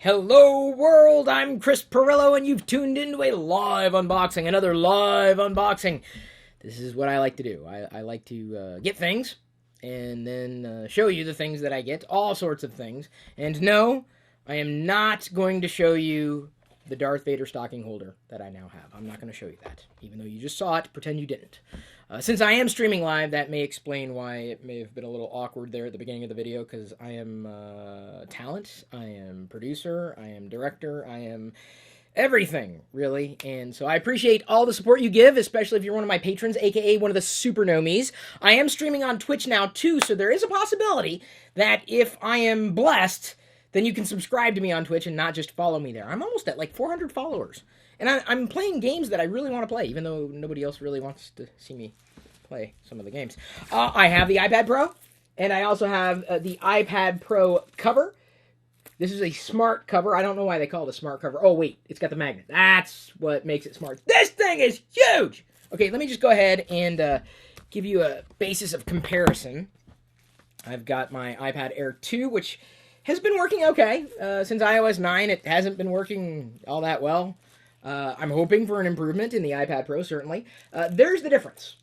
Hello world, I'm Chris Pirillo and you've tuned into a live unboxing, another live unboxing. This is what I like to do. I like to get things and then show you the things that I get, all sorts of things. And no, I am not going to show you the Darth Vader stocking holder that I now have. I'm not going to show you that, even though you just saw it, pretend you didn't. Since I am streaming live, that may explain why it may have been a little awkward there at the beginning of the video, because I am talent, I am producer, I am director, I am everything, really. And so I appreciate all the support you give, especially if you're one of my patrons, aka one of the super nomies. I am streaming on Twitch now, too, so there is a possibility that if I am blessed, then you can subscribe to me on Twitch and not just follow me there. I'm almost at like 400 followers. And I'm playing games that I really want to play, even though nobody else really wants to see me play some of the games. I have the iPad Pro, and I also have the iPad Pro cover. This is a smart cover. I don't know why they call it a smart cover. Oh, wait, it's got the magnet. That's what makes it smart. This thing is huge! Okay, let me just go ahead and give you a basis of comparison. I've got my iPad Air 2, which has been working okay. Since iOS 9, it hasn't been working all that well. I'm hoping for an improvement in the iPad Pro, certainly. There's the difference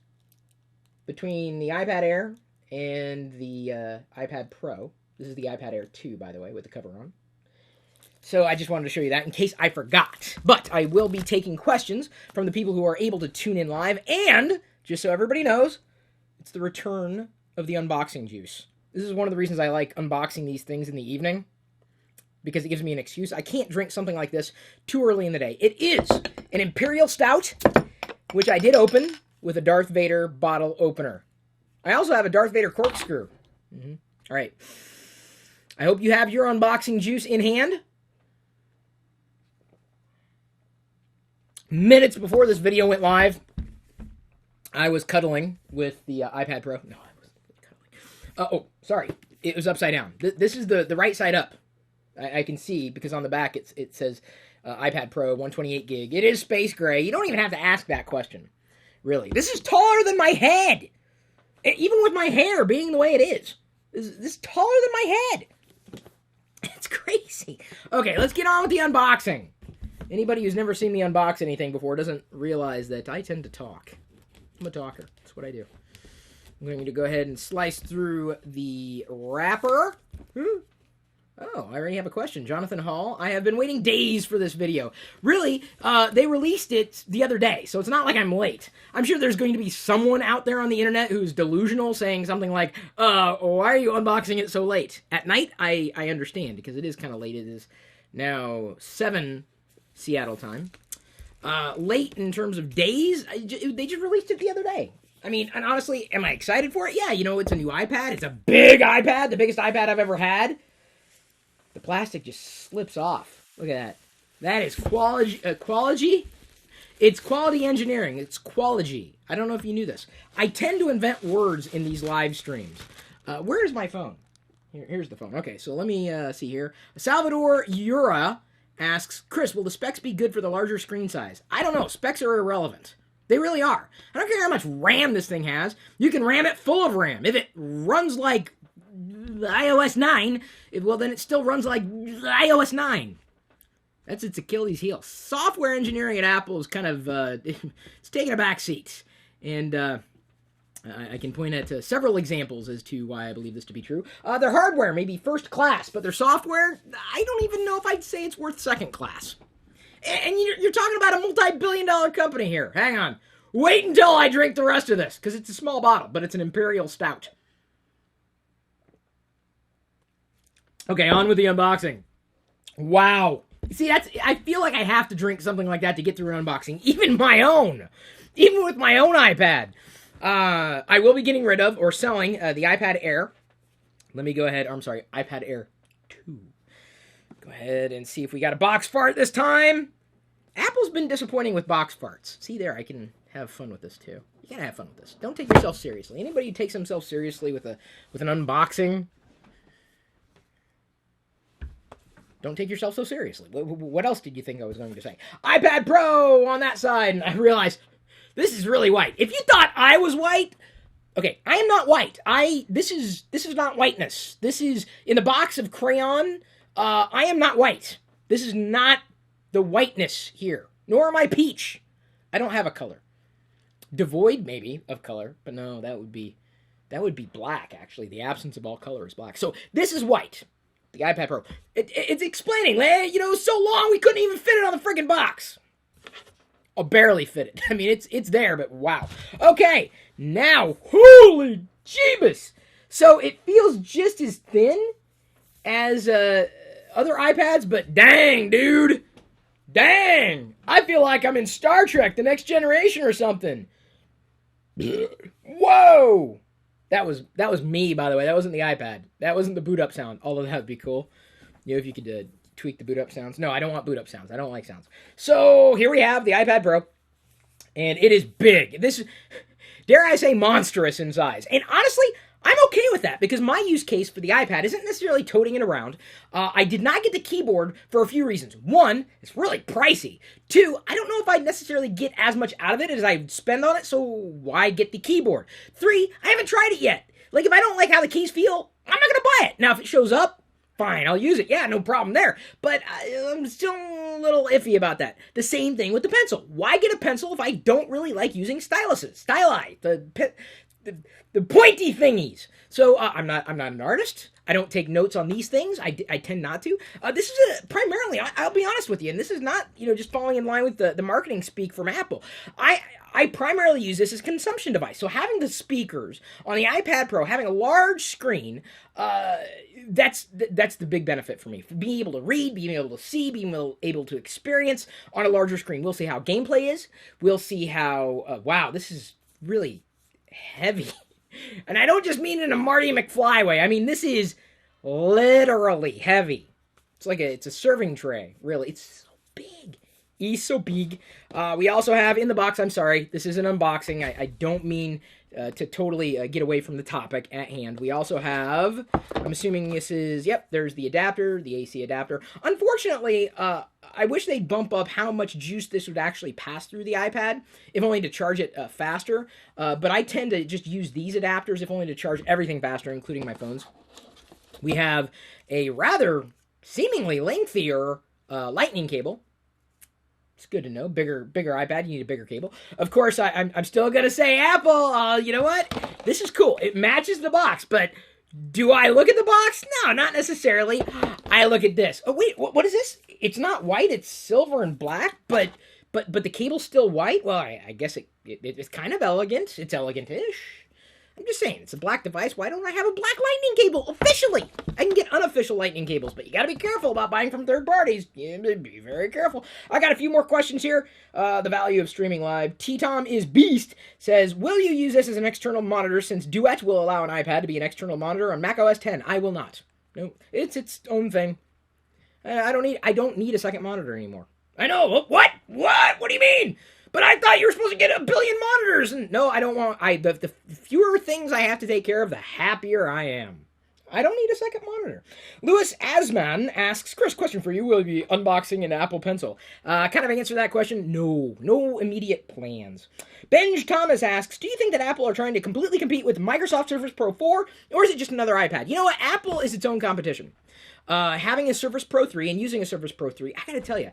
between the iPad Air and the iPad Pro. This is the iPad Air 2, by the way, with the cover on. So I just wanted to show you that in case I forgot. But I will be taking questions from the people who are able to tune in live. And, just so everybody knows, it's the return of the unboxing juice. This is one of the reasons I like unboxing these things in the evening, because it gives me an excuse. I can't drink something like this too early in the day. It is an Imperial Stout, which I did open with a Darth Vader bottle opener. I also have a Darth Vader corkscrew. All right. I hope you have your unboxing juice in hand. Minutes before this video went live, I was cuddling with the iPad Pro. No, I wasn't cuddling. Oh, sorry. It was upside down. This is the right side up. I can see, because on the back it says iPad Pro 128 gig. It is space gray. You don't even have to ask that question, really. This is taller than my head. Even with my hair being the way it is. This is taller than my head. It's crazy. Okay, let's get on with the unboxing. Anybody who's never seen me unbox anything before doesn't realize that I tend to talk. I'm a talker. That's what I do. I'm going to go ahead and slice through the wrapper. Oh, I already have a question. Jonathan Hall, I have been waiting days for this video. Really, they released it the other day, so it's not like I'm late. I'm sure there's going to be someone out there on the internet who's delusional, saying something like, why are you unboxing it so late? At night, I understand, because it is kind of late. It is now 7 Seattle time. Late in terms of days, they just released it the other day. I mean, and honestly, am I excited for it? Yeah, you know, it's a new iPad. It's a big iPad, the biggest iPad I've ever had. The plastic just slips off. Look at that. That is quality. It's quality engineering. It's quality. I don't know if you knew this. I tend to invent words in these live streams. Where is my phone? Here's the phone. Okay, so let me see here. Salvador Ura asks, Chris, will the specs be good for the larger screen size? I don't know. Specs are irrelevant. They really are. I don't care how much RAM this thing has. You can ram it full of RAM. If it runs like iOS 9, well, then it still runs like iOS 9. That's its Achilles heel. Software engineering at Apple is kind of, it's taking a back seat. And I can point at several examples as to why I believe this to be true. Their hardware may be first class, but their software, I don't even know if I'd say it's worth second class. And you're talking about a multi-billion-dollar company here. Hang on. Wait until I drink the rest of this, because it's a small bottle, but it's an Imperial Stout. Okay, on with the unboxing. Wow. See, I feel like I have to drink something like that to get through an unboxing. Even my own. Even with my own iPad. I will be getting rid of or selling the iPad Air. Let me go ahead. I'm sorry, iPad Air 2. Go ahead and see if we got a box fart this time. Apple's been disappointing with box farts. See there, I can have fun with this too. You gotta have fun with this. Don't take yourself seriously. Anybody who takes themselves seriously with an unboxing, don't take yourself so seriously. What else did you think I was going to say? iPad Pro on that side, and I realized this is really white. If you thought I was white, okay, I am not white. This is not whiteness. This is in the box of crayon. I am not white. This is not the whiteness here, nor am I peach. I don't have a color. Devoid, maybe, of color, but no, that would be black, actually. The absence of all color is black. So this is white, the iPad Pro. It's explaining, so long we couldn't even fit it on the friggin' box. I'll barely fit it. I mean, it's there, but wow. Okay, now, holy Jeebus! So it feels just as thin as other iPads, but dang, dude. Dang! I feel like I'm in Star Trek, The Next Generation or something. Whoa! That was me, by the way. That wasn't the iPad. That wasn't the boot up sound, although that would be cool. If you could tweak the boot up sounds. No, I don't want boot up sounds. I don't like sounds. So here we have the iPad Pro, and it is big. This is, dare I say, monstrous in size. And honestly, I'm okay with that because my use case for the iPad isn't necessarily toting it around. I did not get the keyboard for a few reasons. One, it's really pricey. Two, I don't know if I'd necessarily get as much out of it as I spend on it, so why get the keyboard? Three, I haven't tried it yet. Like, if I don't like how the keys feel, I'm not going to buy it. Now, if it shows up, fine, I'll use it. Yeah, no problem there. But I'm still a little iffy about that. The same thing with the pencil. Why get a pencil if I don't really like using styluses? Styli, the pointy thingies. So I'm not an artist. I don't take notes on these things. I tend not to. This is primarily, I'll be honest with you, and this is not, just falling in line with the marketing speak from Apple. I primarily use this as a consumption device. So having the speakers on the iPad Pro, having a large screen, that's the big benefit for me. For being able to read, being able to see, being able to experience on a larger screen. We'll see how gameplay is. We'll see how, wow, this is really heavy. And I don't just mean in a Marty McFly way. I mean, this is literally heavy. It's a serving tray, really. It's so big. It's so big. We also have in the box, I'm sorry, this is an unboxing. I don't mean to totally get away from the topic at hand. We also have, I'm assuming this is, yep, there's the adapter, the AC adapter. Unfortunately, I wish they'd bump up how much juice this would actually pass through the iPad, if only to charge it faster. But I tend to just use these adapters, if only to charge everything faster, including my phones. We have a rather seemingly lengthier lightning cable. It's good to know. Bigger iPad, you need a bigger cable. Of course, I'm still going to say Apple. You know what? This is cool. It matches the box, but do I look at the box? No, not necessarily. I look at this. Oh, wait, what is this? It's not white. It's silver and black, but the cable's still white? Well, I guess it's kind of elegant. It's elegant-ish. I'm just saying, it's a black device. Why don't I have a black lightning cable officially? I can get unofficial lightning cables, but you got to be careful about buying from third parties. Yeah, be very careful. I got a few more questions here. The value of streaming live. T-Tom is Beast says, will you use this as an external monitor since Duet will allow an iPad to be an external monitor on macOS 10? I will not. No, it's its own thing. I don't need a second monitor anymore. I know. What? What do you mean? But I thought you were supposed to get 1 billion monitors. And no, I don't want. The fewer things I have to take care of, the happier I am. I don't need a second monitor. Louis Asman asks, Chris, question for you. Will you be unboxing an Apple Pencil? Kind of answer that question. No immediate plans. Benj Thomas asks, do you think that Apple are trying to completely compete with Microsoft Surface Pro 4, or is it just another iPad? You know what? Apple is its own competition. Having a Surface Pro 3 and using a Surface Pro 3, I gotta tell you,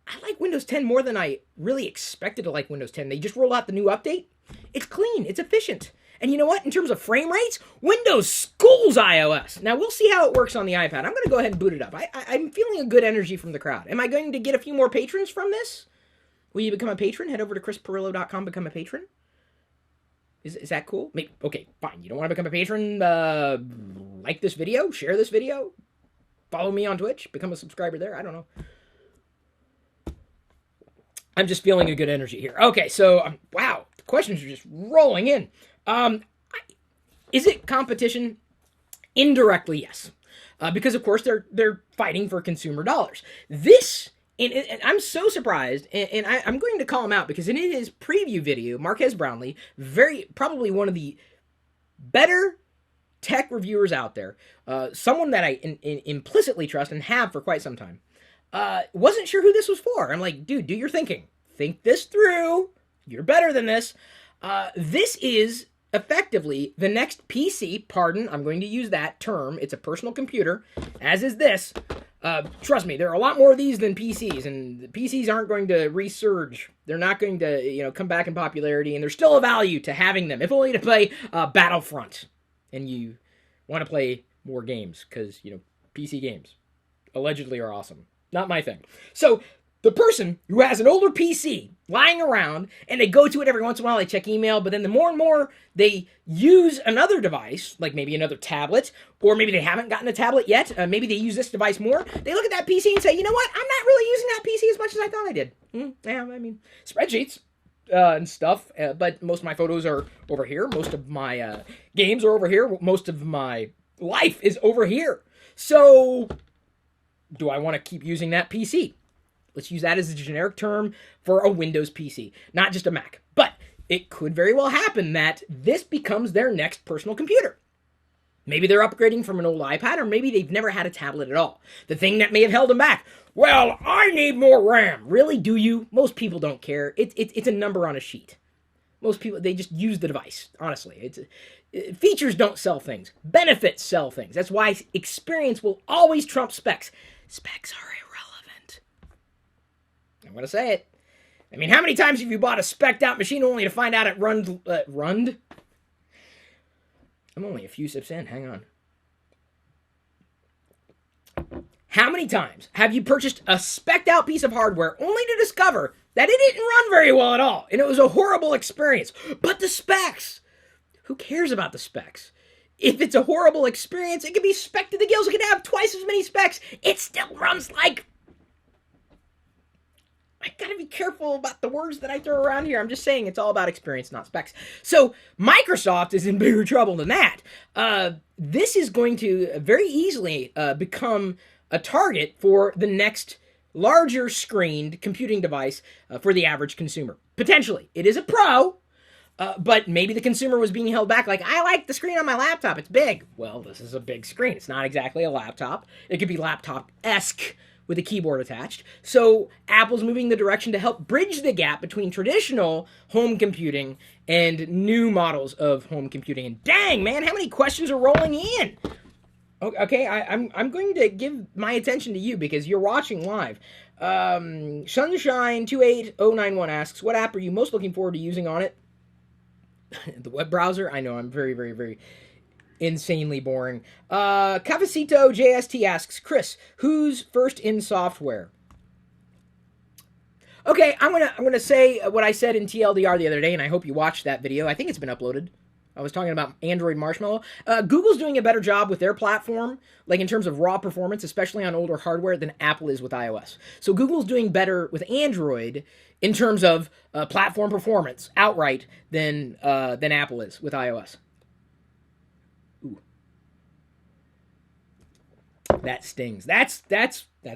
I like Windows 10 more than I really expected to like Windows 10. They just rolled out the new update. It's clean. It's efficient. And you know what? In terms of frame rates, Windows schools iOS. Now, we'll see how it works on the iPad. I'm going to go ahead and boot it up. I'm feeling a good energy from the crowd. Am I going to get a few more patrons from this? Will you become a patron? Head over to chrispirillo.com, become a patron. Is that cool? Maybe, okay, fine. You don't want to become a patron? Like this video? Share this video? Follow me on Twitch? Become a subscriber there? I don't know. I'm just feeling a good energy here. Okay, so, wow, the questions are just rolling in. Is it competition? Indirectly, yes. Because, of course, they're fighting for consumer dollars. This, and I'm so surprised, and I'm going to call him out, because in his preview video, Marques Brownlee, probably one of the better tech reviewers out there, someone that I implicitly trust and have for quite some time, wasn't sure who this was for. I'm like, dude, do your thinking. Think this through. You're better than this. This is effectively the next PC, pardon, I'm going to use that term. It's a personal computer, as is this. Trust me, there are a lot more of these than PCs, and the PCs aren't going to resurge. They're not going to, come back in popularity, and there's still a value to having them, if only to play Battlefront, and you want to play more games, because, PC games allegedly are awesome. Not my thing. So, the person who has an older PC lying around, and they go to it every once in a while, they check email, but then the more and more they use another device, like maybe another tablet, or maybe they haven't gotten a tablet yet, maybe they use this device more, they look at that PC and say, you know what, I'm not really using that PC as much as I thought I did. Spreadsheets and stuff, but most of my photos are over here, most of my games are over here, most of my life is over here. So, do I want to keep using that PC? Let's use that as a generic term for a Windows PC, not just a Mac. But it could very well happen that this becomes their next personal computer. Maybe they're upgrading from an old iPad, or maybe they've never had a tablet at all. The thing that may have held them back. Well, I need more RAM. Really, do you? Most people don't care. It's a number on a sheet. Most people, they just use the device, honestly. Features don't sell things. Benefits sell things. That's why experience will always trump specs. Specs are irrelevant. I'm going to say it. I mean, how many times have you bought a spec'd out machine only to find out it runned? I'm only a few sips in. Hang on. How many times have you purchased a spec'd out piece of hardware only to discover that it didn't run very well at all, and it was a horrible experience? But the specs! Who cares about the specs? If it's a horrible experience, it can be spec'd to the gills. It can have twice as many specs. It still runs like... I gotta be careful about the words that I throw around here. I'm just saying it's all about experience, not specs. So Microsoft is in bigger trouble than that. This is going to very easily become a target for the next larger screened computing device for the average consumer. Potentially. It is a pro, but maybe the consumer was being held back. Like, I like the screen on my laptop. It's big. Well, this is a big screen. It's not exactly a laptop. It could be laptop-esque with a keyboard attached. So Apple's moving the direction to help bridge the gap between traditional home computing and new models of home computing. And dang, man, how many questions are rolling in? Okay, I'm going to give my attention to you because you're watching live. Sunshine28091 asks, what app are you most looking forward to using on it? The web browser? I know, I'm very, very, very insanely boring. Cafecito JST asks, Chris, who's first in software? Okay, I'm gonna say what I said in TLDR the other day, and I hope you watched that video. I think it's been uploaded. I was talking about Android Marshmallow. Google's doing a better job with their platform, like in terms of raw performance, especially on older hardware, than Apple is with iOS. So Google's doing better with Android in terms of platform performance outright than Apple is with iOS. Ooh. That stings. That's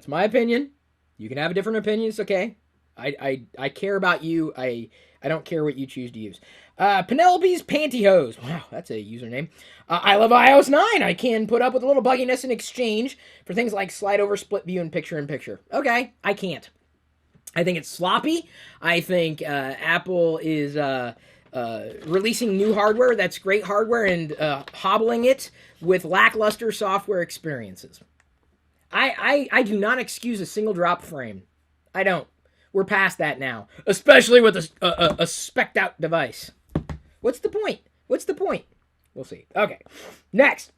my opinion. You can have a different opinion. It's okay. I care about you. I don't care what you choose to use. Penelope's Pantyhose. Wow, that's a username. I love iOS 9. I can put up with a little bugginess in exchange for things like slide over, split view, and picture-in-picture. Okay, I can't. I think it's sloppy. I think Apple is releasing new hardware that's great hardware and hobbling it with lackluster software experiences. I do not excuse a single drop frame. I don't. We're past that now, especially with a spec'd out device. What's the point? We'll see. Okay, next.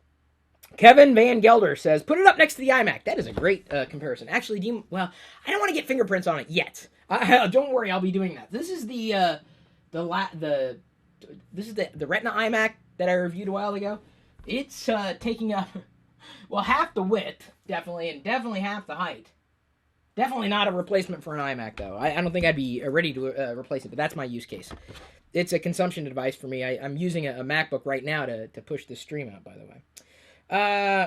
Kevin Van Gelder says, put it up next to the iMac. That is a great comparison. Actually, I don't want to get fingerprints on it yet. Don't worry, I'll be doing that. This is the Retina iMac that I reviewed a while ago. It's taking up, half the width, definitely, and definitely half the height. Definitely not a replacement for an iMac, though. I don't think I'd be ready to replace it, but that's my use case. It's a consumption device for me. I'm using a MacBook right now to push this stream out, by the way.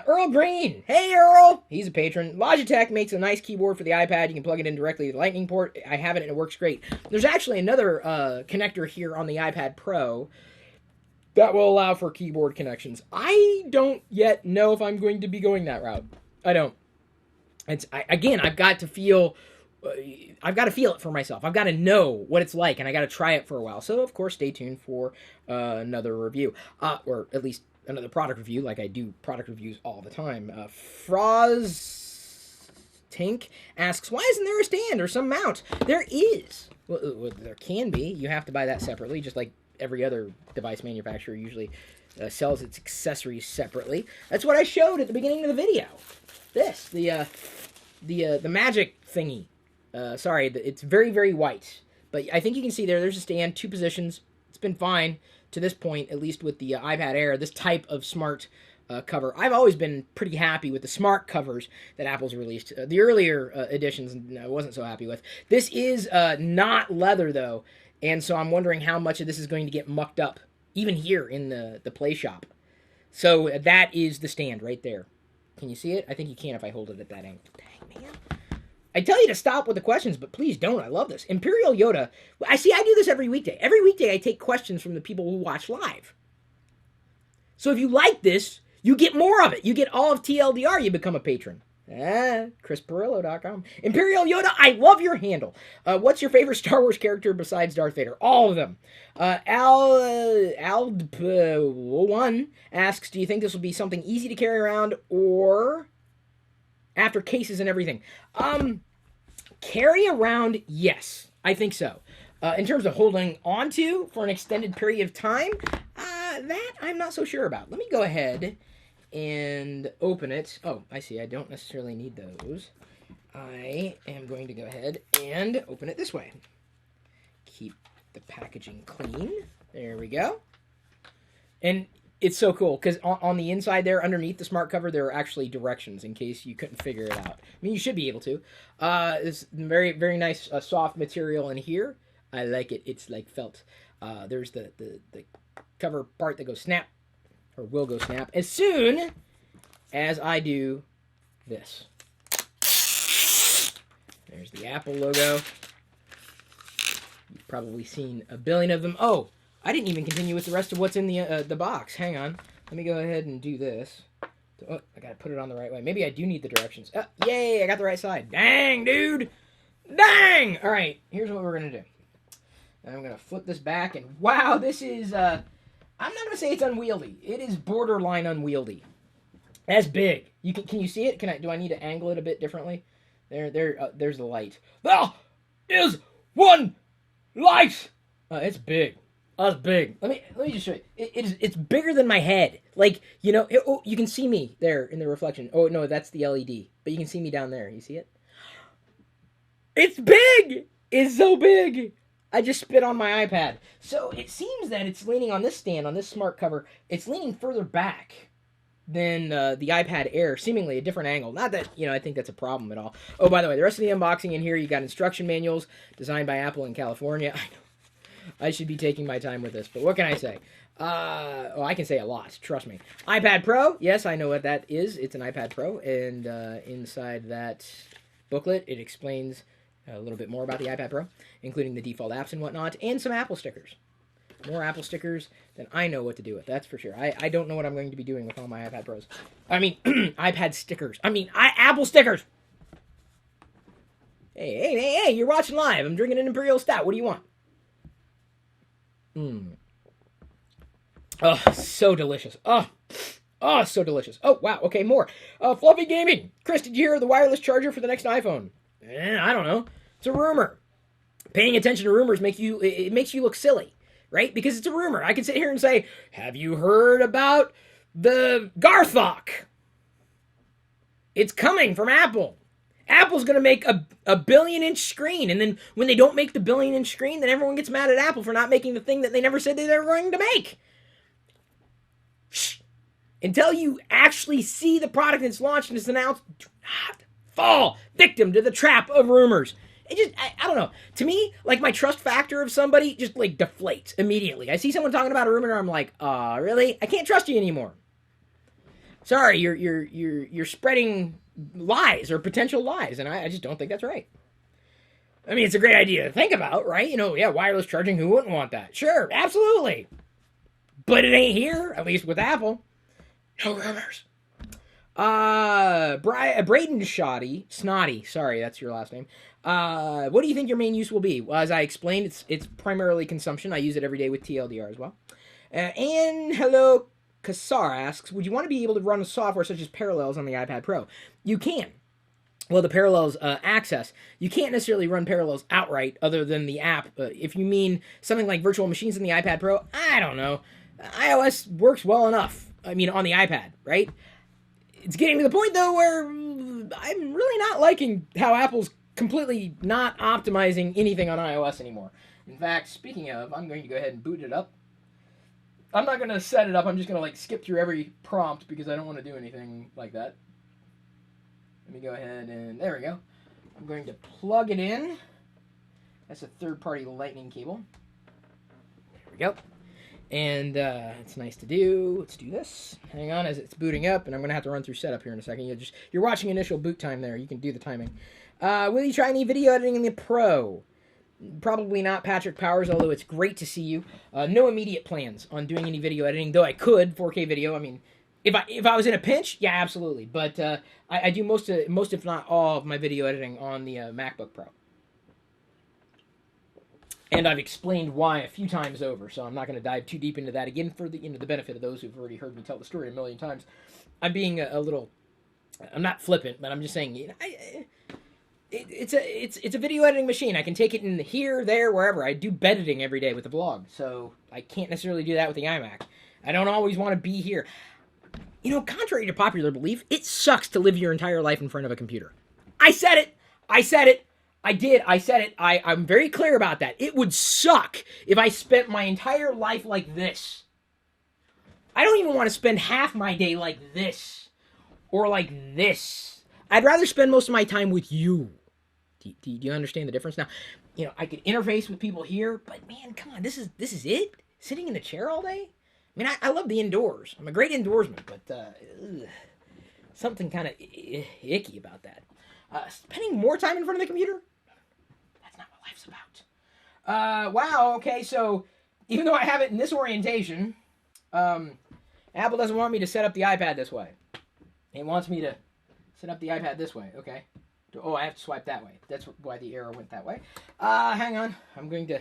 Earl Green. Hey, Earl. He's a patron. Logitech makes a nice keyboard for the iPad. You can plug it in directly to the Lightning port. I have it, and it works great. There's actually another connector here on the iPad Pro that will allow for keyboard connections. I don't yet know if I'm going to be going that route. I don't. I've got to feel it for myself. I've got to know what it's like, and I got to try it for a while. So, of course, stay tuned for another review, or at least another product review, like I do product reviews all the time. Tink asks, why isn't there a stand or some mount? There is. Well, there can be. You have to buy that separately, just like every other device manufacturer usually sells its accessories separately. That's what I showed at the beginning of the video. This, the magic thingy. Sorry, it's very, very white. But I think you can see there's a stand, 2 positions. It's been fine to this point, at least with the iPad Air, this type of smart cover. I've always been pretty happy with the smart covers that Apple's released. The earlier editions I wasn't so happy with. This is not leather, though, and so I'm wondering how much of this is going to get mucked up, even here in the Play Shop. So that is the stand right there. Can you see it? I think you can if I hold it at that angle. Dang, man. I tell you to stop with the questions, but please don't. I love this. Imperial Yoda. I do this every weekday. Every weekday I take questions from the people who watch live. So if you like this, you get more of it. You get all of TLDR. You become a patron. ChrisPirillo.com. Imperial Yoda, I love your handle. What's your favorite Star Wars character besides Darth Vader? All of them. Al1 asks, do you think this will be something easy to carry around or after cases and everything? Carry around, yes. I think so. In terms of holding onto for an extended period of time, that I'm not so sure about. Let me go ahead and open it. Oh, I see. I don't necessarily need those. I am going to go ahead and open it this way. Keep the packaging clean. There we go. And it's so cool because on the inside there, underneath the smart cover, there are actually directions in case you couldn't figure it out. I mean, you should be able to. It's very, very nice soft material in here. I like it. It's like felt. There's the cover part that goes snap, or will go snap, as soon as I do this. There's the Apple logo. You've probably seen a billion of them. Oh, I didn't even continue with the rest of what's in the box. Hang on. Let me go ahead and do this. Oh, I gotta put it on the right way. Maybe I do need the directions. Oh, yay, I got the right side. Dang, dude. Dang! All right, here's what we're gonna do. I'm gonna flip this back, and wow, this is, I'm not gonna say it's unwieldy. It is borderline unwieldy. That's big. Can you see it? Do I need to angle it a bit differently? There's the light. There is one light! It's big. That's big. Let me just show you. It's bigger than my head. Like, you know, you can see me there in the reflection. Oh, no, that's the LED. But you can see me down there. You see it? It's big! It's so big! I just spit on my iPad. So it seems that it's leaning on this stand, on this smart cover. It's leaning further back than the iPad Air, seemingly a different angle. Not that, you know, I think that's a problem at all. Oh, by the way, the rest of the unboxing in here, you got instruction manuals designed by Apple in California. I know. I should be taking my time with this, but what can I say? I can say a lot, trust me. iPad Pro, yes, I know what that is. It's an iPad Pro, and inside that booklet, it explains a little bit more about the iPad Pro, including the default apps and whatnot, and some Apple stickers. More Apple stickers than I know what to do with, that's for sure. I don't know what I'm going to be doing with all my iPad Pros. I mean, iPad stickers. Apple stickers! Hey, you're watching live. I'm drinking an Imperial Stout. What do you want? Oh, so delicious. Oh, so delicious. Oh, wow. Okay, more. Fluffy Gaming. Chris, did you hear of the wireless charger for the next iPhone? I don't know. It's a rumor. Paying attention to rumors makes you look silly, right? Because it's a rumor. I can sit here and say, have you heard about the Garthok? It's coming from Apple. Apple's going to make a billion-inch screen, and then when they don't make the billion-inch screen, then everyone gets mad at Apple for not making the thing that they never said they were going to make. Shh. Until you actually see the product that's launched and is announced, do not fall victim to the trap of rumors. It just, I don't know. To me, like, my trust factor of somebody just, like, deflates immediately. I see someone talking about a rumor, and I'm like, really? I can't trust you anymore. Sorry, you're spreading lies or potential lies, and I just don't think that's right. I mean, it's a great idea to think about, right? You know, yeah, wireless charging, who wouldn't want that? Sure, absolutely. But it ain't here, at least with Apple. No rumors. Braden Snotty, sorry, that's your last name. What do you think your main use will be? Well, as I explained, it's primarily consumption. I use it every day with TLDR as well. And hello, Kassar asks, would you want to be able to run software such as Parallels on the iPad Pro? You can. well, the Parallels access. You can't necessarily run Parallels outright other than the app. If you mean something like virtual machines in the iPad Pro, I don't know. iOS works well enough. I mean, on the iPad, right? It's getting to the point, though, where I'm really not liking how Apple's completely not optimizing anything on iOS anymore. In fact, speaking of, I'm going to go ahead and boot it up. I'm not going to set it up. I'm just going to like skip through every prompt because I don't want to do anything like that. Let me go ahead and there we go. I'm going to plug it in. That's a third-party lightning cable. There we go. And it's nice to do. Let's do this. Hang on as it's booting up, and I'm going to have to run through setup here in a second. You're watching initial boot time there. You can do the timing. Will you try any video editing in the Pro? Probably not, Patrick Powers, although it's great to see you. No immediate plans on doing any video editing, though I could, 4K video. I mean, if I was in a pinch, yeah, absolutely. But I do most if not all of my video editing on the MacBook Pro. And I've explained why a few times over, so I'm not going to dive too deep into that again for the the benefit of those who've already heard me tell the story a million times. I'm being a little, I'm not flippant, but I'm just saying, it's a video editing machine. I can take it in here, there, wherever. I do bed editing every day with the blog, so I can't necessarily do that with the iMac. I don't always want to be here. Contrary to popular belief, it sucks to live your entire life in front of a computer. I said it. I did. I said it. I'm very clear about that. It would suck if I spent my entire life like this. I don't even want to spend half my day like this. Or like this. I'd rather spend most of my time with you. Do you understand the difference? Now, I could interface with people here, but man, come on, this is it? Sitting in the chair all day? I mean, I love the indoors. I'm a great indoorsman, but something kind of icky about that. Spending more time in front of the computer? That's not what life's about. Wow, okay, so even though I have it in this orientation, Apple doesn't want me to set up the iPad this way. It wants me to set up the iPad this way, okay. Oh, I have to swipe that way. That's why the arrow went that way. Hang on. I'm going to...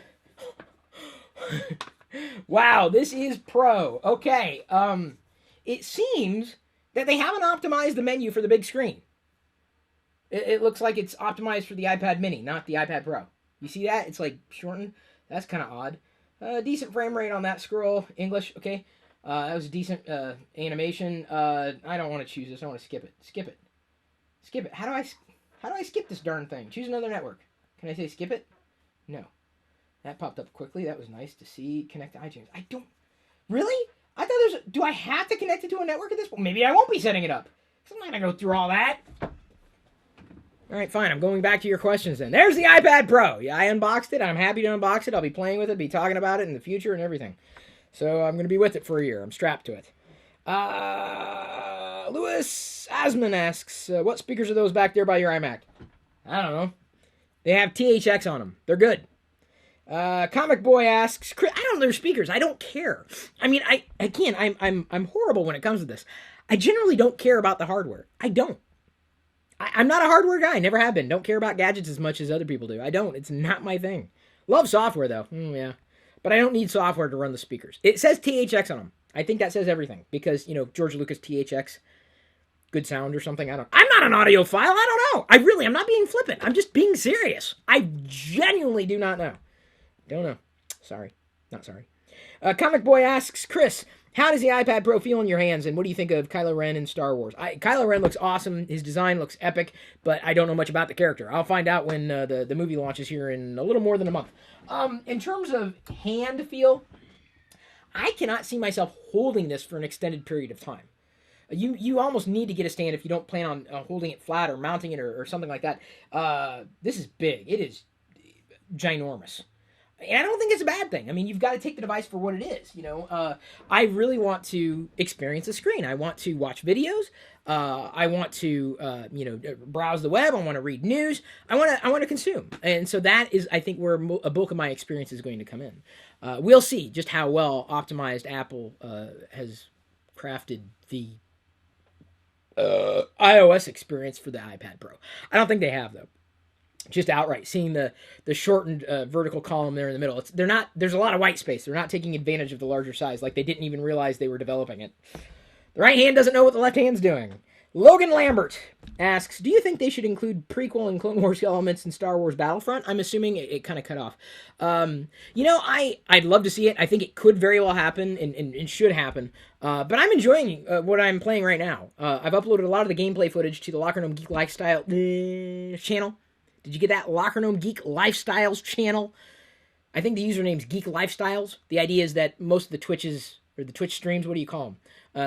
Wow, this is Pro. Okay, it seems that they haven't optimized the menu for the big screen. It looks like it's optimized for the iPad mini, not the iPad Pro. You see that? It's like shortened. That's kind of odd. Decent frame rate on that scroll. English, okay. That was a decent animation. I don't want to choose this. I want to skip it. Skip it. How do I skip this darn thing? Choose another network. Can I say skip it? No. That popped up quickly. That was nice to see. Connect to iTunes. I don't... Really? I thought do I have to connect it to a network at this point? Maybe I won't be setting it up. I'm not going to go through all that. All right, fine. I'm going back to your questions then. There's the iPad Pro. Yeah, I unboxed it. I'm happy to unbox it. I'll be playing with it, be talking about it in the future and everything. So I'm going to be with it for a year. I'm strapped to it. Louis Asman asks, what speakers are those back there by your iMac? I don't know. They have THX on them. They're good. Comic Boy asks, I don't know their speakers. I don't care. I mean, I'm horrible when it comes to this. I generally don't care about the hardware. I don't. I'm not a hardware guy. Never have been. Don't care about gadgets as much as other people do. I don't. It's not my thing. Love software, though. Yeah. But I don't need software to run the speakers. It says THX on them. I think that says everything. Because, George Lucas THX, good sound or something. I'm not an audiophile. I don't know. I'm not being flippant. I'm just being serious. I genuinely do not know. Don't know. Sorry. Not sorry. Comic Boy asks, Chris, how does the iPad Pro feel in your hands, and what do you think of Kylo Ren in Star Wars? Kylo Ren looks awesome. His design looks epic, but I don't know much about the character. I'll find out when the movie launches here in a little more than a month. In terms of hand feel, I cannot see myself holding this for an extended period of time. You almost need to get a stand if you don't plan on holding it flat or mounting it or something like that. This is big. It is ginormous. And I don't think it's a bad thing. I mean, you've got to take the device for what it is, I really want to experience the screen. I want to watch videos. I want to, browse the web. I want to read news. I want to consume. And so that is, I think, where a bulk of my experience is going to come in. We'll see just how well optimized Apple has crafted the iOS experience for the iPad Pro. I don't think they have, though. Just outright seeing the shortened vertical column there in the middle. There's a lot of white space. They're not taking advantage of the larger size, like they didn't even realize they were developing it. The right hand doesn't know what the left hand's doing. Logan Lambert asks, do you think they should include prequel and Clone Wars elements in Star Wars Battlefront? I'm assuming it kind of cut off. I'd love to see it. I think it could very well happen and should happen. But I'm enjoying what I'm playing right now. I've uploaded a lot of the gameplay footage to the Locker Room Geek Lifestyle channel. Did you get that? Locker Room Geek Lifestyles channel? I think the username's Geek Lifestyles. The idea is that most of the Twitches, or the Twitch streams, what do you call them,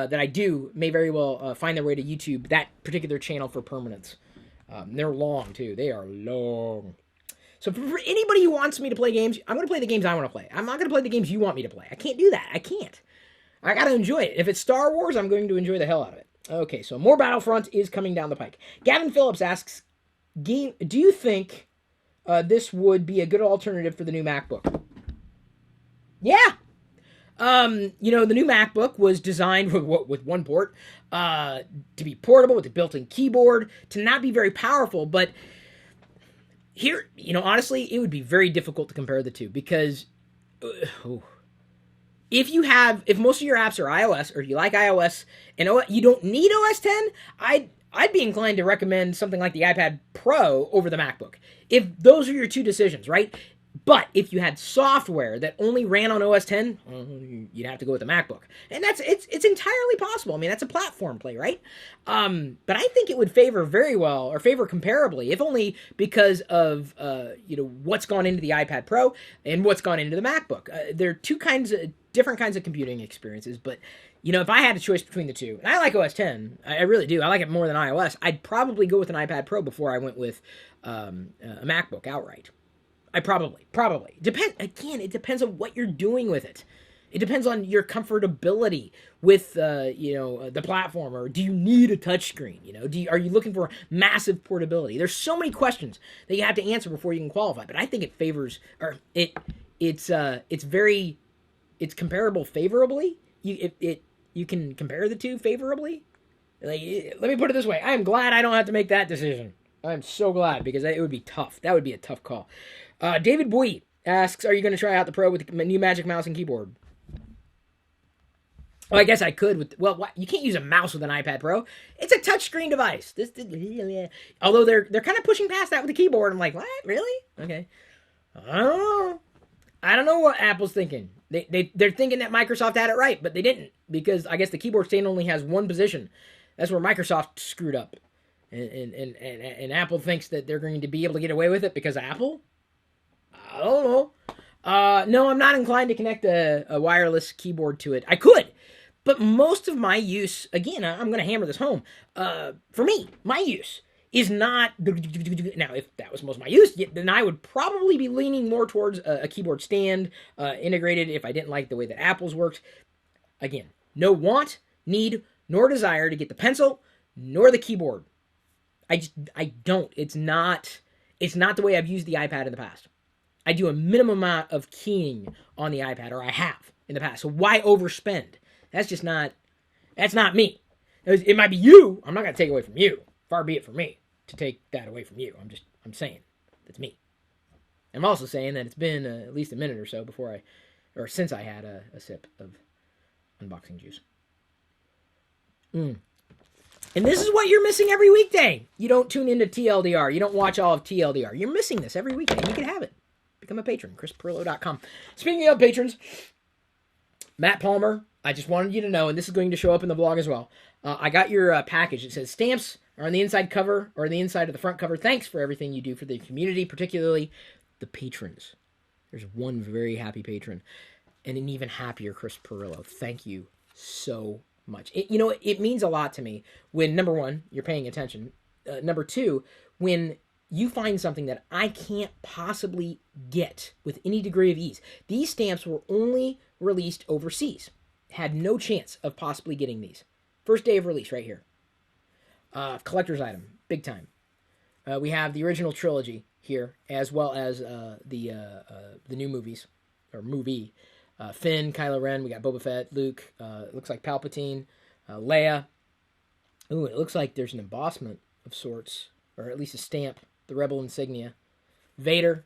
that I do may very well find their way to YouTube, that particular channel for permanence. They're long, too. They are long. So for anybody who wants me to play games, I'm going to play the games I want to play. I'm not going to play the games you want me to play. I can't do that. I can't. I got to enjoy it. If it's Star Wars, I'm going to enjoy the hell out of it. Okay, so more Battlefront is coming down the pike. Gavin Phillips asks, do you think this would be a good alternative for the new MacBook? Yeah. The new MacBook was designed with one port to be portable with a built-in keyboard, to not be very powerful, but here, honestly, it would be very difficult to compare the two because if most of your apps are iOS, or you like iOS, and you don't need OS 10, I'd be inclined to recommend something like the iPad Pro over the MacBook. If those are your two decisions, right? But if you had software that only ran on OS 10, you'd have to go with the MacBook. And it's entirely possible. I mean, that's a platform play, right? But I think it would favor comparably, if only because of what's gone into the iPad Pro and what's gone into the MacBook. They're different kinds of computing experiences, but if I had a choice between the two, and I like OS 10, I really do. I like it more than iOS. I'd probably go with an iPad Pro before I went with a MacBook outright. I probably. It depends on what you're doing with it. It depends on your comfortability with, the platform, or do you need a touchscreen? Are you looking for massive portability? There's so many questions that you have to answer before you can qualify. But I think it favors, or it's comparable favorably. You can compare the two favorably. Let me put it this way: I am glad I don't have to make that decision. I'm so glad, because it would be tough. That would be a tough call. David Bowie asks, are you going to try out the Pro with the new Magic Mouse and keyboard? Well, I guess I could. You can't use a mouse with an iPad Pro. It's a touchscreen device. Although they're kind of pushing past that with the keyboard. I'm like, what? Really? Okay. I don't know what Apple's thinking. They're thinking that Microsoft had it right, but they didn't, because I guess the keyboard stand only has one position. That's where Microsoft screwed up. And Apple thinks that they're going to be able to get away with it because of Apple? I don't know. No, I'm not inclined to connect a wireless keyboard to it. I could, but most of my use, again, I'm going to hammer this home. For me, my use is not... Now, if that was most of my use, then I would probably be leaning more towards a keyboard stand integrated if I didn't like the way that Apple's worked. Again, no want, need, nor desire to get the pencil, nor the keyboard. I don't. It's not the way I've used the iPad in the past. I do a minimum amount of keying on the iPad, or I have in the past. So why overspend? That's not me. It might be you. I'm not going to take it away from you. Far be it from me to take that away from you. I'm saying that's me. I'm also saying that it's been at least a minute or so since I had a sip of unboxing juice. And this is what you're missing every weekday. You don't tune into TLDR. You don't watch all of TLDR. You're missing this every weekday. You can have it. Become a patron. ChrisPirillo.com. Speaking of patrons, Matt Palmer, I just wanted you to know, and this is going to show up in the vlog as well. I got your package. It says stamps are on the inside cover, or the inside of the front cover. Thanks for everything you do for the community, particularly the patrons. There's one very happy patron, and an even happier Chris Pirillo. Thank you so much. It means a lot to me when, number one, you're paying attention. Number two, when you find something that I can't possibly get with any degree of ease. These stamps were only released overseas. Had no chance of possibly getting these. First day of release right here. Collector's item, big time. We have the original trilogy here, as well as the new movies, or movie. Finn, Kylo Ren, we got Boba Fett, Luke, it looks like Palpatine, Leia. Ooh, it looks like there's an embossment of sorts, or at least a stamp, the Rebel insignia. Vader,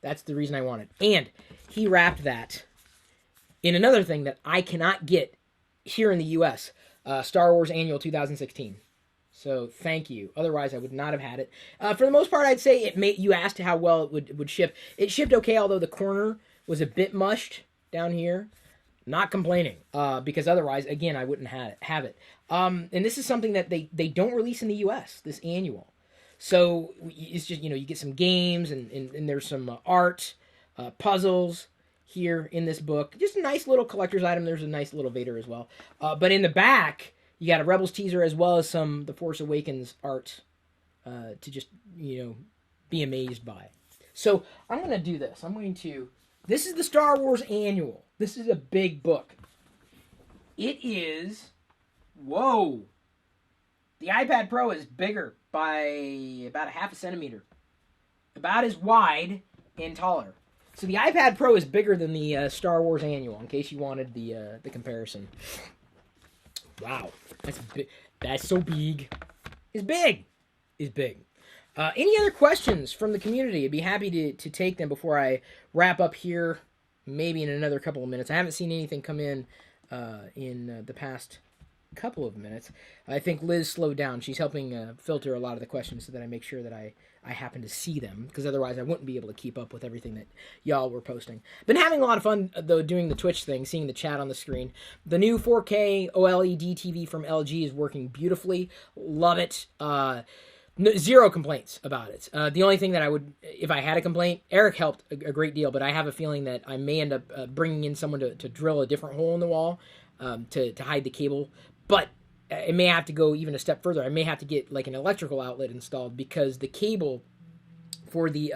that's the reason I want it. And he wrapped that in another thing that I cannot get here in the U.S., Star Wars Annual 2016. So thank you. Otherwise, I would not have had it. For the most part, I'd say it may. You asked how well it would ship. It shipped okay, although the corner was a bit mushed down here. Not complaining, because otherwise, again, I wouldn't have it. And this is something that they don't release in the U.S. This annual. So it's just, you get some games and there's some art, puzzles here in this book. Just a nice little collector's item. There's a nice little Vader as well. But in the back, you got a Rebels teaser as well as some The Force Awakens art to just, be amazed by. So I'm going to do this. This is the Star Wars Annual. This is a big book. It is, whoa. The iPad Pro is bigger by about a half a centimeter. About as wide and taller. So the iPad Pro is bigger than the Star Wars Annual, in case you wanted the comparison. Wow, that's big. That's so big. It's big. It's big. Any other questions from the community? I'd be happy to take them before I wrap up here, maybe in another couple of minutes. I haven't seen anything come in the past couple of minutes. I think Liz slowed down. She's helping filter a lot of the questions so that I make sure that I happen to see them, because otherwise I wouldn't be able to keep up with everything that y'all were posting. Been having a lot of fun, though, doing the Twitch thing, seeing the chat on the screen. The new 4K OLED TV from LG is working beautifully. Love it. Zero complaints about it. The only thing that I would, if I had a complaint, Eric helped a great deal, but I have a feeling that I may end up bringing in someone to drill a different hole in the wall to hide the cable. But it may have to go even a step further. I may have to get like an electrical outlet installed, because the cable for the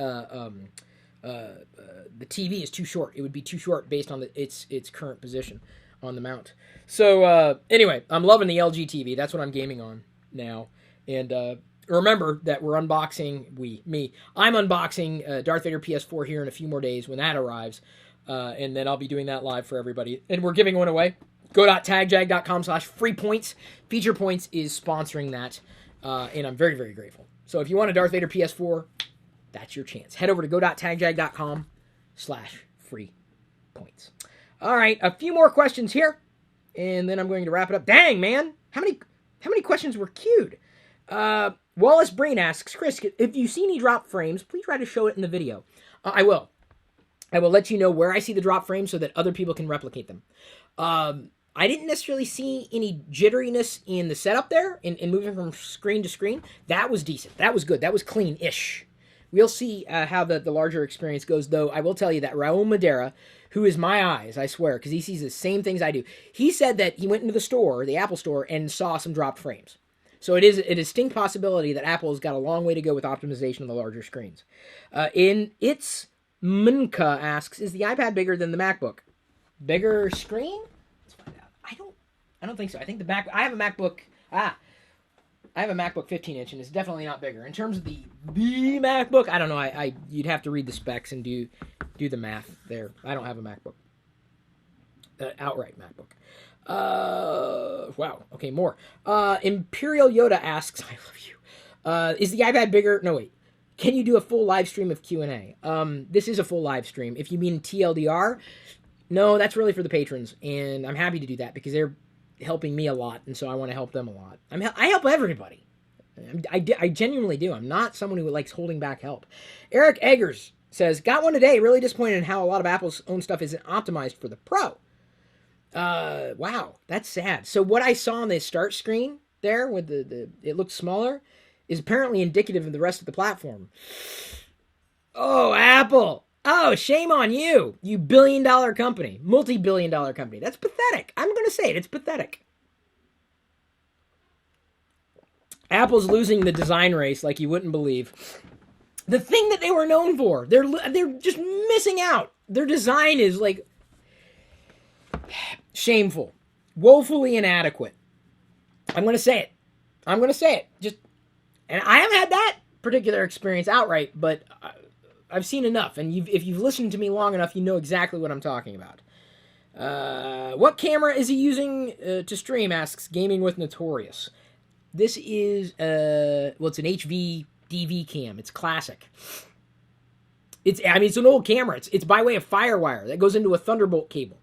TV is too short. It would be too short based on its current position on the mount. So anyway, I'm loving the LG TV. That's what I'm gaming on now. And remember that we're unboxing, I'm unboxing Darth Vader PS4 here in a few more days when that arrives. And then I'll be doing that live for everybody. And we're giving one away. Go.tagjag.com/free points. Feature Points is sponsoring that. And I'm very, very grateful. So if you want a Darth Vader PS4, that's your chance. Head over to go.tagjag.com/free points. All right, a few more questions here, and then I'm going to wrap it up. Dang, man. How many questions were queued? Wallace Brain asks, Chris, if you see any drop frames, please try to show it in the video. I will. I will let you know where I see the drop frames so that other people can replicate them. I didn't necessarily see any jitteriness in the setup there, in moving from screen to screen. That was decent. That was good. That was clean-ish. We'll see how the larger experience goes, though. I will tell you that Raul Madera, who is my eyes, I swear, because he sees the same things I do, he said that he went into the store, the Apple store, and saw some dropped frames. So it is a distinct possibility that Apple has got a long way to go with optimization of the larger screens. Minka asks, is the iPad bigger than the MacBook? Bigger screen? Let's find out. I don't think so. I think I have a MacBook. I have a MacBook 15-inch, and it's definitely not bigger. In terms of the MacBook, I don't know. You'd have to read the specs and do the math there. I don't have a MacBook. Outright MacBook. Wow. Okay, more. Imperial Yoda asks, I love you. Is the iPad bigger? No, wait. Can you do a full live stream of Q&A? This is a full live stream. If you mean TLDR, no, that's really for the patrons, and I'm happy to do that because they're helping me a lot, and so I want to help them a lot. I help everybody. I genuinely do. I'm not someone who likes holding back help. Eric Eggers says, got one today. Really disappointed in how a lot of Apple's own stuff isn't optimized for the Pro. Wow, that's sad. So what I saw on the start screen there with it looked smaller is apparently indicative of the rest of the platform. Oh, Apple. Oh, shame on you. You billion-dollar company. Multi-billion-dollar company. That's pathetic. I'm going to say it. It's pathetic. Apple's losing the design race like you wouldn't believe. The thing that they were known for. They're just missing out. Their design is like shameful. Woefully inadequate. I'm going to say it. And I haven't had that particular experience outright, but I've seen enough. And if you've listened to me long enough, you know exactly what I'm talking about. What camera is he using to stream, asks Gaming with Notorious. This is, it's an HV DV cam. It's classic. It's an old camera. It's by way of FireWire. That goes into a Thunderbolt cable.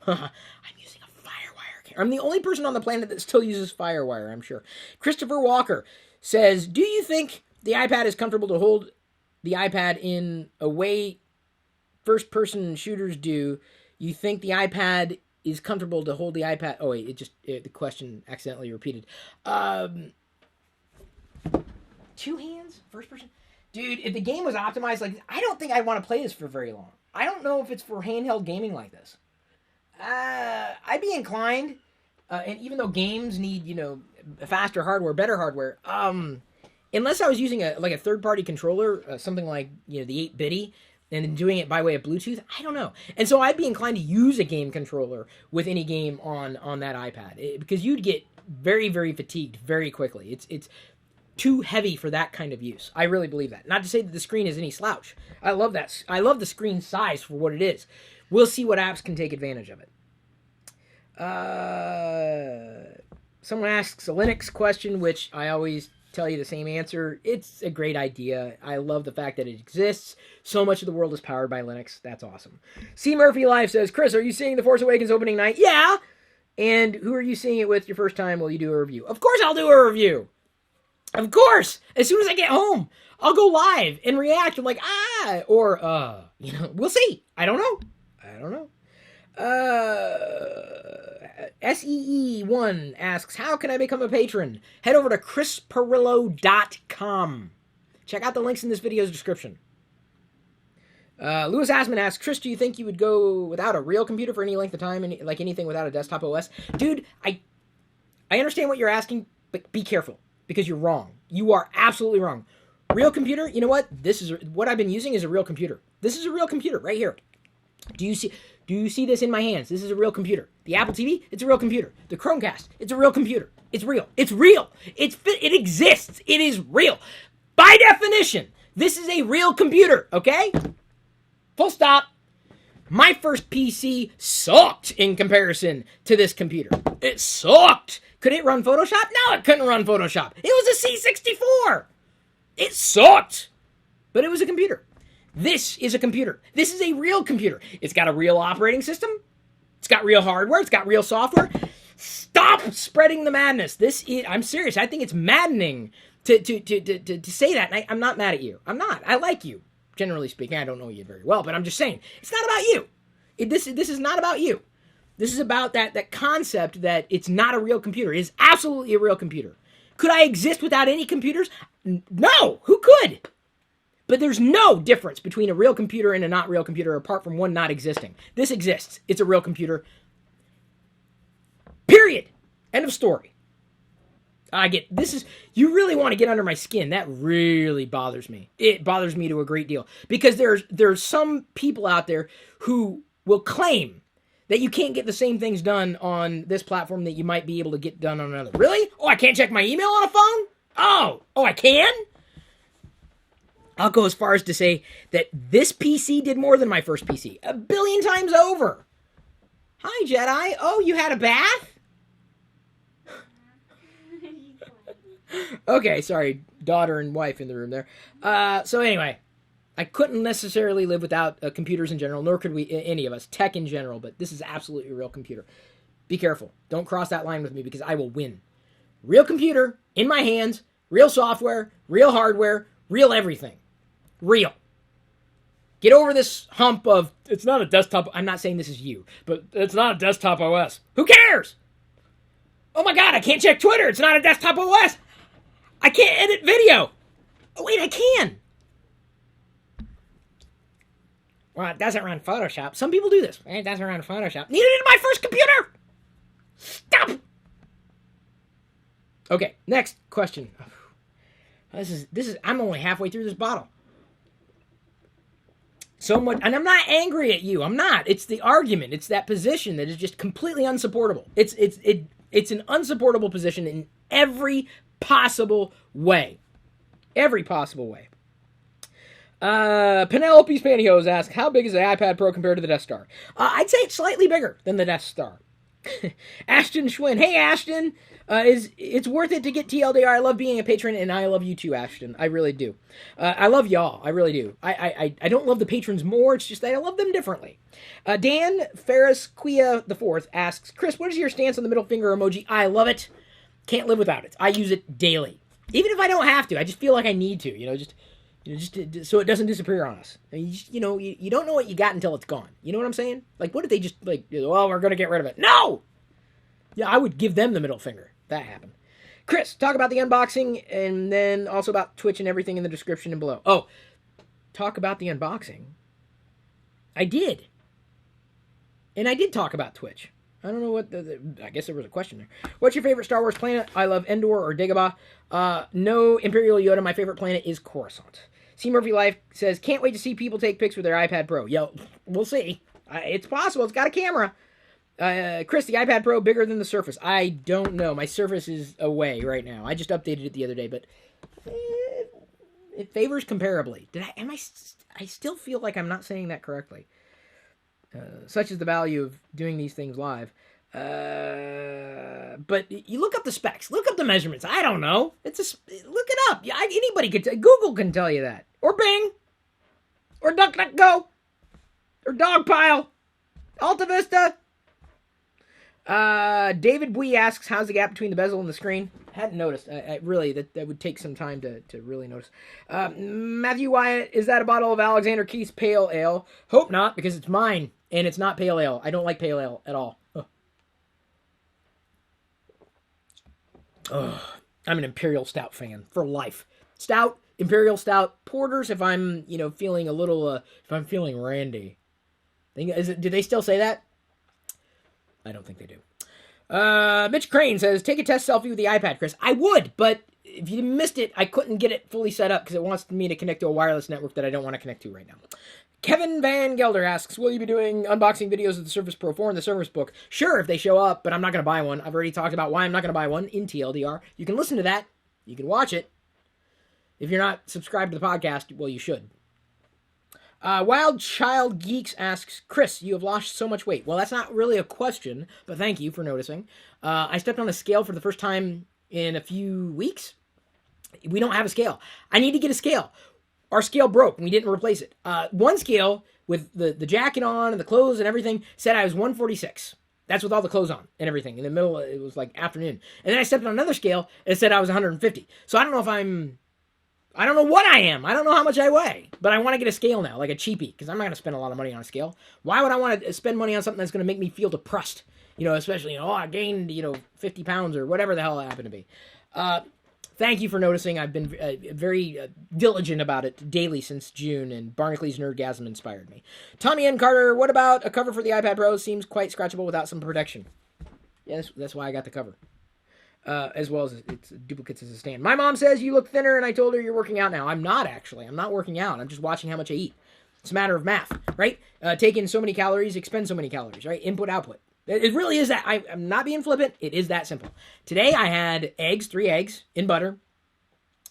I'm using a FireWire I'm the only person on the planet that still uses FireWire, I'm sure. Christopher Walker says, do you think the iPad is comfortable to hold the iPad in a way first-person shooters do? You think the iPad is comfortable to hold the iPad? Oh, wait, the question accidentally repeated. Two hands? First person? Dude, if the game was optimized like this, I don't think I'd want to play this for very long. I don't know if it's for handheld gaming like this. I'd be inclined, and even though games need, faster hardware, better hardware, unless I was using a third-party controller, something like, the 8-bitty, and then doing it by way of Bluetooth, I don't know. And so I'd be inclined to use a game controller with any game on that iPad, because you'd get very, very fatigued very quickly. It's too heavy for that kind of use. I really believe that. Not to say that the screen is any slouch. I love that. I love the screen size for what it is. We'll see what apps can take advantage of it. Someone asks a Linux question, which I always tell you the same answer. It's a great idea. I love the fact that it exists. So much of the world is powered by Linux. That's awesome. C. Murphy Live says, Chris, are you seeing The Force Awakens opening night? Yeah! And who are you seeing it with your first time? Will you do a review? Of course I'll do a review! Of course! As soon as I get home, I'll go live and react. I'm like, or, we'll see. I don't know. SEE1 asks, how can I become a patron? Head over to chrispirillo.com. Check out the links in this video's description. Lewis Asman asks, Chris, do you think you would go without a real computer for any length of time, like anything without a desktop OS? Dude, I understand what you're asking, but be careful, because you're wrong. You are absolutely wrong. Real computer, you know what? What I've been using is a real computer. This is a real computer right here. Do you see this in my hands? This is a real computer. The Apple TV, it's a real computer. The Chromecast, it's a real computer. It's real. It's real. It exists. It is real. By definition, this is a real computer, okay? Full stop. My first PC sucked in comparison to this computer. It sucked. Could it run Photoshop? No, it couldn't run Photoshop. It was a C64. It sucked. But it was a computer. This is a computer. This is a real computer. It's got a real operating system. It's got real hardware. It's got real software. Stop spreading the madness. I'm serious. I think it's maddening to say that. And I'm not mad at you. I'm not. I like you, generally speaking. I don't know you very well, but I'm just saying, it's not about you. This is not about you. This is about that concept that it's not a real computer. It is absolutely a real computer. Could I exist without any computers? No. Who could? But there's no difference between a real computer and a not real computer apart from one not existing. This exists. It's a real computer. Period. End of story. You really want to get under my skin. That really bothers me. It bothers me to a great deal. Because there's some people out there who will claim that you can't get the same things done on this platform that you might be able to get done on another. Really? Oh, I can't check my email on a phone? Oh, I can? I'll go as far as to say that this PC did more than my first PC. 1 billion times over. Hi, Jedi. Oh, you had a bath? Okay, sorry. Daughter and wife in the room there. So anyway, I couldn't necessarily live without computers in general, nor could we, any of us. Tech in general, but this is absolutely a real computer. Be careful. Don't cross that line with me because I will win. Real computer, in my hands, real software, real hardware, real everything. Real. Get over this hump of, it's not a desktop. I'm not saying this is you, but it's not a desktop OS. Who cares? Oh my God, I can't check Twitter. It's not a desktop OS. I can't edit video. Oh wait, I can. Well, it doesn't run Photoshop. Some people do this. It doesn't run Photoshop. Neither did my first computer. Stop. Okay, next question. This is. I'm only halfway through this bottle. So much, and I'm not angry at you. I'm not. It's the argument. It's that position that is just completely unsupportable. It's an unsupportable position in every possible way. Every possible way. Penelope's Pantyhose asks, how big is the iPad Pro compared to the Death Star? I'd say it's slightly bigger than the Death Star. Ashton Schwinn. Hey, Ashton. It's worth it to get TLDR. I love being a patron, and I love you too, Ashton. I really do. I love y'all. I really do. I don't love the patrons more. It's just that I love them differently. Dan Ferris Quia IV asks, Chris, what is your stance on the middle finger emoji? I love it. Can't live without it. I use it daily. Even if I don't have to, I just feel like I need to, just so it doesn't disappear on us. And you don't know what you got until it's gone. You know what I'm saying? Like, what if they just, well, we're going to get rid of it? No! Yeah, I would give them the middle finger. That happened. Chris, talk about the unboxing, and then also about Twitch and everything in the description and below. Oh, talk about the unboxing. I did. And I did talk about Twitch. I don't know what I guess there was a question there. What's your favorite Star Wars planet? I love Endor or Dagobah. No Imperial Yoda. My favorite planet is Coruscant. C. Murphy Life says, can't wait to see people take pics with their iPad Pro. Yo, we'll see. It's possible. It's got a camera. Chris, the iPad Pro bigger than the Surface. I don't know. My Surface is away right now. I just updated it the other day, but it favors comparably. I still feel like I'm not saying that correctly. Such is the value of doing these things live. But you look up the specs, look up the measurements. I don't know. Look it up. Anybody could. Google can tell you that, or Bing, or DuckDuckGo, or Dogpile, Alta Vista. David Bui asks, how's the gap between the bezel and the screen? Hadn't noticed. I really, that would take some time to really notice. Matthew Wyatt, is that a bottle of Alexander Keith's Pale Ale? Hope not, because it's mine, and it's not Pale Ale. I don't like Pale Ale at all. Ugh. I'm an Imperial Stout fan for life. Stout, Imperial Stout, porters if I'm, feeling a little, if I'm feeling randy. Do they still say that? I don't think they do. Mitch Crane says, take a test selfie with the iPad, Chris. I would, but if you missed it, I couldn't get it fully set up because it wants me to connect to a wireless network that I don't want to connect to right now. Kevin Van Gelder asks, will you be doing unboxing videos of the Surface Pro 4 and the Surface Book? Sure, if they show up, but I'm not going to buy one. I've already talked about why I'm not going to buy one in TLDR. You can listen to that. You can watch it. If you're not subscribed to the podcast, well, you should. Wild Child Geeks asks, Chris, you have lost so much weight. Well, that's not really a question, but thank you for noticing. I stepped on a scale for the first time in a few weeks. We don't have a scale. I need to get a scale. Our scale broke, and we didn't replace it. One scale with the jacket on and the clothes and everything said I was 146. That's with all the clothes on and everything. In the middle, it was like afternoon. And then I stepped on another scale, and it said I was 150. So I don't know if I don't know what I am. I don't know how much I weigh. But I want to get a scale now, like a cheapie, because I'm not going to spend a lot of money on a scale. Why would I want to spend money on something that's going to make me feel depressed? Especially, I gained, 50 pounds or whatever the hell it happened to be. Thank you for noticing. I've been very diligent about it daily since June, and Barnacle Nerdgasm inspired me. Tommy N. Carter, what about a cover for the iPad Pro? Seems quite scratchable without some protection. Yeah, that's why I got the cover. As well as it's duplicates as a stand. My mom says you look thinner, and I told her you're working out now. I'm not, actually. I'm not working out. I'm just watching how much I eat. It's a matter of math, right? Take in so many calories, expend so many calories, right? Input, output. It really is that. I'm not being flippant. It is that simple. Today I had 3 eggs in butter.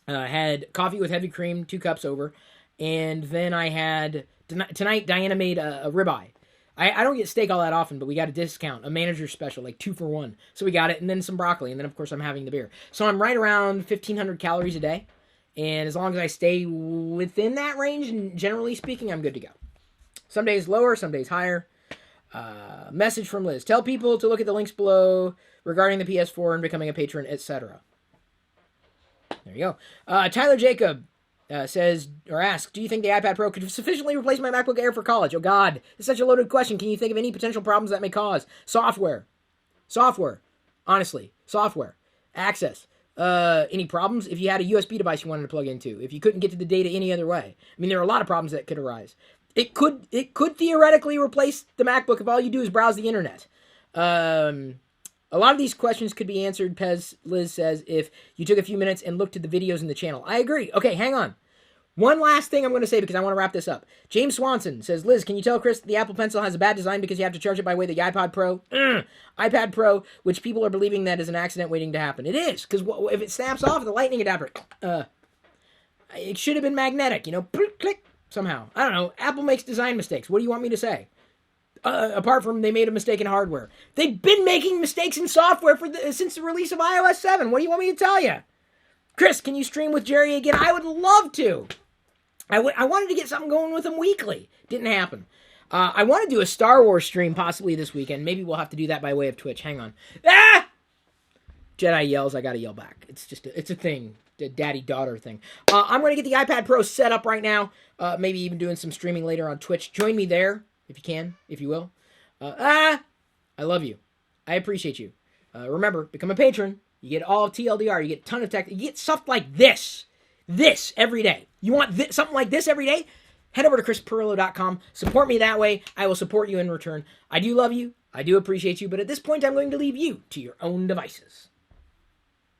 Had coffee with heavy cream, 2 cups over. And then I had, tonight Diana made a ribeye. I don't get steak all that often, but we got a discount, a manager's special, like 2 for 1. So we got it, and then some broccoli, and then of course I'm having the beer. So I'm right around 1,500 calories a day. And as long as I stay within that range, and generally speaking, I'm good to go. Some days lower, some days higher. Message from Liz. Tell people to look at the links below regarding the PS4 and becoming a patron, etc. There you go. Tyler Jacob says, or asks, do you think the iPad Pro could sufficiently replace my MacBook Air for college? Oh God, it's such a loaded question. Can you think of any potential problems that may cause? Software. Honestly, software. Access. Any problems? If you had a USB device you wanted to plug into, if you couldn't get to the data any other way. I mean, there are a lot of problems that could arise. It could theoretically replace the MacBook if all you do is browse the internet. A lot of these questions could be answered, Liz says, if you took a few minutes and looked at the videos in the channel. I agree. Okay, hang on. One last thing I'm going to say because I want to wrap this up. James Swanson says, Liz, can you tell Chris that the Apple Pencil has a bad design because you have to charge it by way of the iPad Pro? iPad Pro, which people are believing that is an accident waiting to happen. It is, because if it snaps off the lightning adapter, it should have been magnetic, click, somehow. I don't know. Apple makes design mistakes. What do you want me to say? apart from they made a mistake in hardware. They've been making mistakes in software since the release of iOS 7. What do you want me to tell you? Chris, can you stream with Jerry again? I would love to. I wanted to get something going with him weekly. Didn't happen. I want to do a Star Wars stream possibly this weekend. Maybe we'll have to do that by way of Twitch. Hang on. Ah! Jedi yells. I got to yell back. It's a thing. A daddy-daughter thing. I'm going to get the iPad Pro set up right now. Maybe even doing some streaming later on Twitch. Join me there if you can, if you will. I love you. I appreciate you. Remember, become a patron. You get all of TLDR. You get a ton of tech. You get stuff like this. This every day. You want something like this every day? Head over to chrispirillo.com. Support me that way. I will support you in return. I do love you. I do appreciate you. But at this point, I'm going to leave you to your own devices.